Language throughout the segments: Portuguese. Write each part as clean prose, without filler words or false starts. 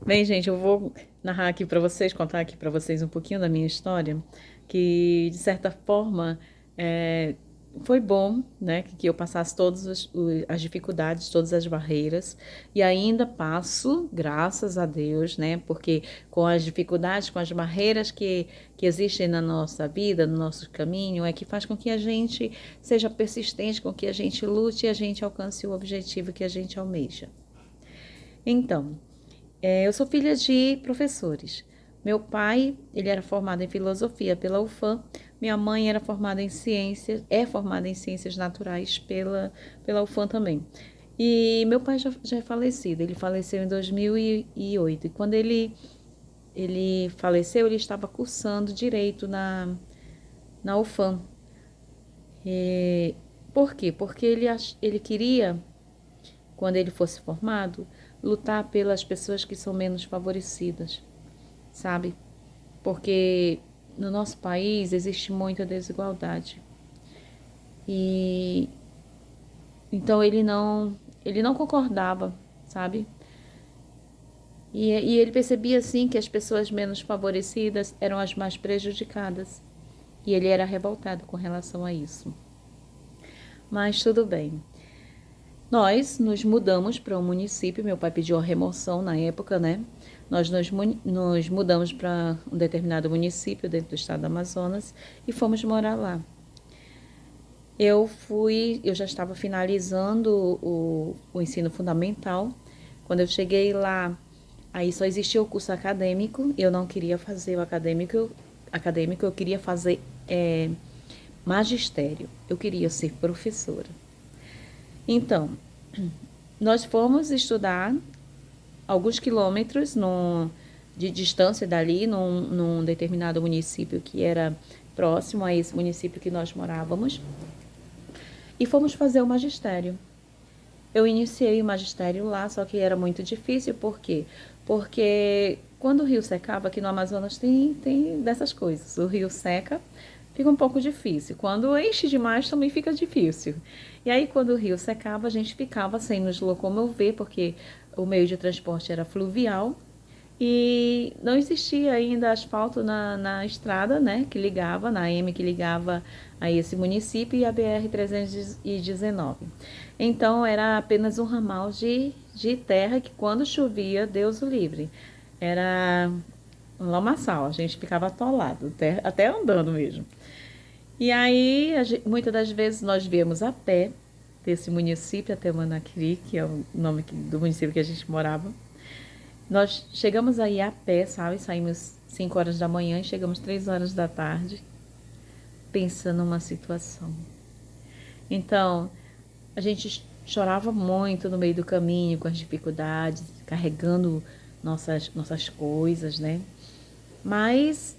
Bem, gente, eu vou narrar aqui para vocês, contar aqui para vocês um pouquinho da minha história, que de certa forma é, foi bom, né, que eu passasse todas as dificuldades, todas as barreiras, e ainda passo, graças a Deus, né, porque com as dificuldades, com as barreiras que existem na nossa vida, no nosso caminho, é que faz com que a gente seja persistente, com que a gente lute e a gente alcance o objetivo que a gente almeja. Então, eu sou filha de professores. Meu pai, ele era formado em filosofia pela UFAM. Minha mãe era formada em ciências, é formada em ciências naturais pela UFAM também. E meu pai já é falecido, ele faleceu em 2008. E quando ele faleceu, ele estava cursando direito na UFAM. E, por quê? Porque ele queria, quando ele fosse formado, lutar pelas pessoas que são menos favorecidas, sabe? Porque no nosso país existe muita desigualdade. E então ele não concordava, sabe? E ele percebia assim que as pessoas menos favorecidas eram as mais prejudicadas. E ele era revoltado com relação a isso. Mas tudo bem. Nós nos mudamos para um município, meu pai pediu a remoção na época, né? Nós nos mudamos para um determinado município dentro do estado do Amazonas e fomos morar lá. Eu já estava finalizando o ensino fundamental. Quando eu cheguei lá, aí só existia o curso acadêmico. Eu não queria fazer o acadêmico, eu queria fazer magistério. Eu queria ser professora. Então, nós fomos estudar alguns quilômetros de distância dali, num determinado município que era próximo a esse município que nós morávamos, e fomos fazer o magistério. Eu iniciei o magistério lá, só que era muito difícil, por quê? Porque quando o rio secava, aqui no Amazonas tem dessas coisas. O rio seca, fica um pouco difícil. Quando enche demais, também fica difícil. E aí, quando o rio secava, a gente ficava sem nos locomover, porque o meio de transporte era fluvial. E não existia ainda asfalto na estrada, né, que ligava, na M que ligava a esse município e a BR-319. Então era apenas um ramal de terra que quando chovia, Deus o livre. Era um lamaçal, a gente ficava atolado, até andando mesmo. E aí, muitas das vezes nós viemos a pé desse município até Manaquiri, que é o nome do município que a gente morava. Nós chegamos aí a pé, sabe? Saímos 5 horas da manhã e chegamos 3 horas da tarde, pensando numa situação. Então, a gente chorava muito no meio do caminho, com as dificuldades, carregando nossas coisas, né? Mas,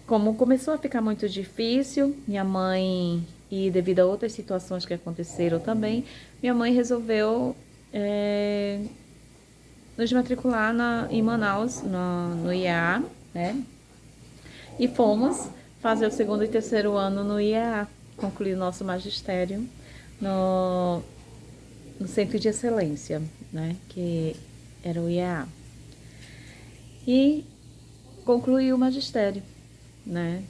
como começou a ficar muito difícil, minha mãe, e devido a outras situações que aconteceram também, minha mãe resolveu nos matricular em Manaus, no IEA, né? E fomos fazer o segundo e terceiro ano no IEA, concluir nosso magistério no, no Centro de Excelência, né? Que era o IEA. E concluí o magistério, né?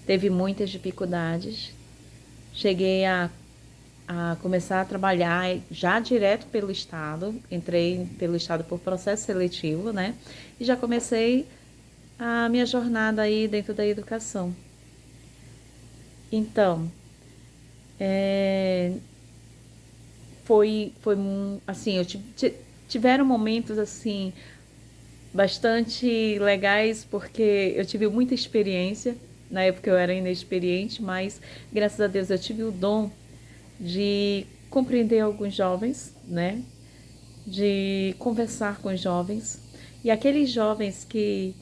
Teve muitas dificuldades. Cheguei a começar a trabalhar já direto pelo Estado, entrei pelo Estado por processo seletivo, né? E já comecei a minha jornada aí dentro da educação. Então, é, foi assim, tiveram momentos assim bastante legais porque eu tive muita experiência. Na época eu era inexperiente, mas graças a Deus eu tive o dom de compreender alguns jovens, né? De conversar com os jovens. E aqueles jovens que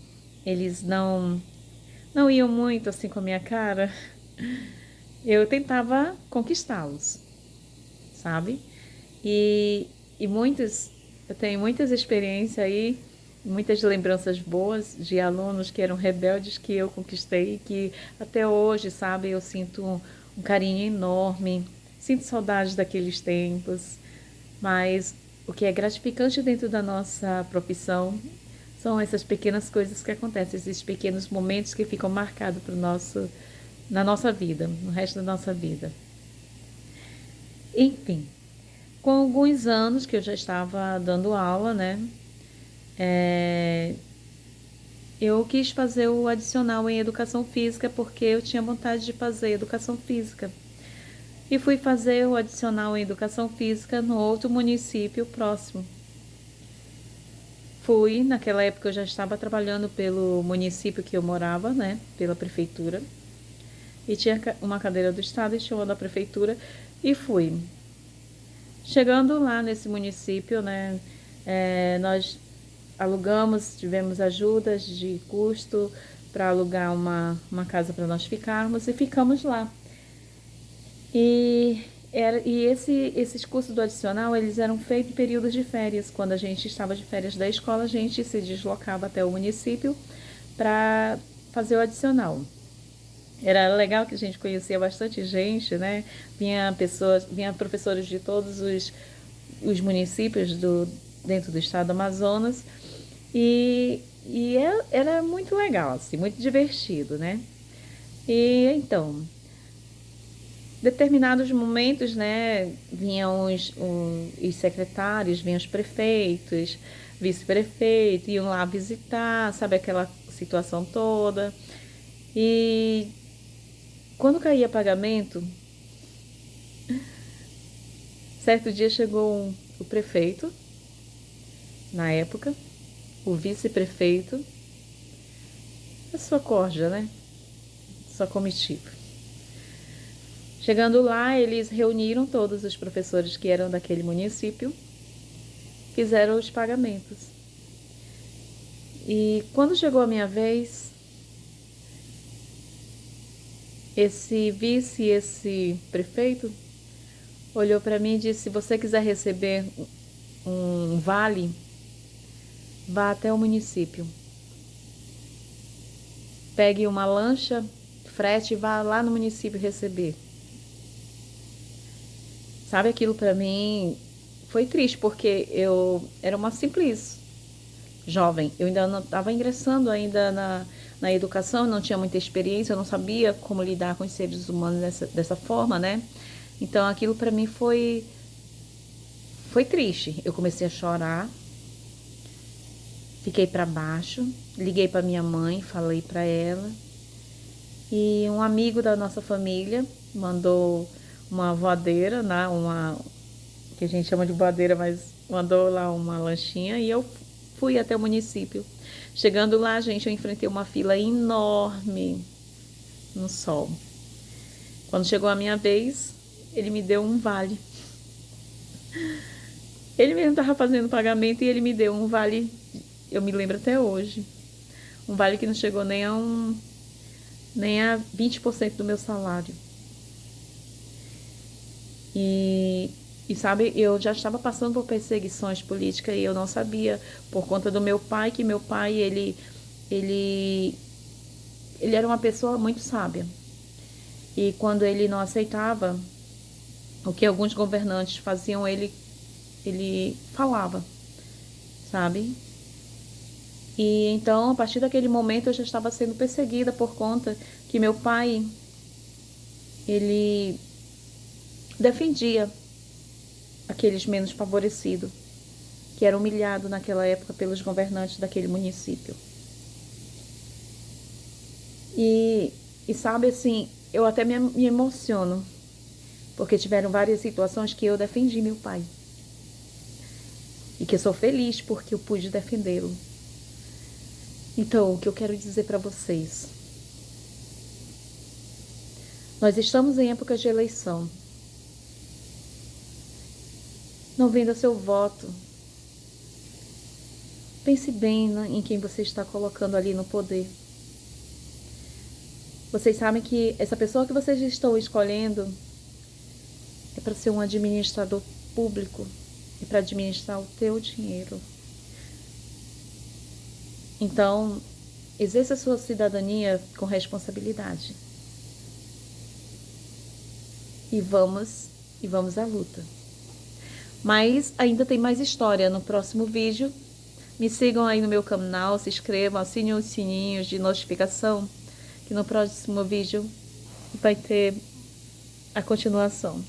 eles não iam muito assim com a minha cara, eu tentava conquistá-los, sabe? E, e eu tenho muitas experiências aí, muitas lembranças boas de alunos que eram rebeldes que eu conquistei, que até hoje, sabe, eu sinto um carinho enorme, sinto saudade daqueles tempos, mas o que é gratificante dentro da nossa profissão são essas pequenas coisas que acontecem, esses pequenos momentos que ficam marcados na nossa vida, no resto da nossa vida. Enfim, com alguns anos que eu já estava dando aula, né? Eu quis fazer o adicional em educação física porque eu tinha vontade de fazer educação física. E fui fazer o adicional em educação física no outro município próximo. Naquela época eu já estava trabalhando pelo município que eu morava, né? Pela prefeitura. E tinha uma cadeira do estado e tinha uma da prefeitura. E fui. Chegando lá nesse município, né? Nós alugamos, tivemos ajudas de custo para alugar uma casa para nós ficarmos e ficamos lá. Esses cursos do adicional, eles eram feitos em períodos de férias. Quando a gente estava de férias da escola, a gente se deslocava até o município para fazer o adicional. Era legal que a gente conhecia bastante gente, né? Vinha professores de todos os municípios dentro do estado do Amazonas. Era muito legal, assim, muito divertido, né? E então, determinados momentos, né, vinham os secretários, vinham os prefeitos, vice-prefeito, iam lá visitar, sabe, aquela situação toda. E quando caía pagamento, certo dia chegou o prefeito, na época, o vice-prefeito, a sua corja, né, sua comitiva. Chegando lá, eles reuniram todos os professores que eram daquele município, fizeram os pagamentos. E quando chegou a minha vez, esse vice e esse prefeito olhou para mim e disse: se você quiser receber um vale, vá até o município. Pegue uma lancha, frete e vá lá no município receber. Sabe, aquilo para mim foi triste, porque eu era uma simples jovem. Eu ainda não estava ingressando ainda na educação, não tinha muita experiência, eu não sabia como lidar com os seres humanos dessa forma, né? Então aquilo para mim foi triste. Eu comecei a chorar, fiquei para baixo, liguei para minha mãe, falei para ela. E um amigo da nossa família mandou uma voadeira, né? Que a gente chama de voadeira, mas mandou lá uma lanchinha e eu fui até o município. Chegando lá, gente, eu enfrentei uma fila enorme no sol. Quando chegou a minha vez, ele me deu um vale. Ele mesmo estava fazendo pagamento e ele me deu um vale, eu me lembro até hoje. Um vale que não chegou nem a 20% do meu salário. E sabe, eu já estava passando por perseguições políticas e eu não sabia, por conta do meu pai, que meu pai, ele era uma pessoa muito sábia. E quando ele não aceitava o que alguns governantes faziam, ele falava, sabe? E então, a partir daquele momento, eu já estava sendo perseguida por conta que meu pai, ele defendia aqueles menos favorecidos, que eram humilhados naquela época pelos governantes daquele município. E sabe, assim, eu até me emociono, porque tiveram várias situações que eu defendi meu pai. E que eu sou feliz porque eu pude defendê-lo. Então, o que eu quero dizer para vocês? Nós estamos em época de eleição. Não venda seu voto. Pense bem em quem você está colocando ali no poder. Vocês sabem que essa pessoa que vocês estão escolhendo é para ser um administrador público, é para administrar o teu dinheiro. Então, exerça a sua cidadania com responsabilidade. E vamos à luta. Mas ainda tem mais história no próximo vídeo. Me sigam aí no meu canal, se inscrevam, assinem os sininhos de notificação, que no próximo vídeo vai ter a continuação.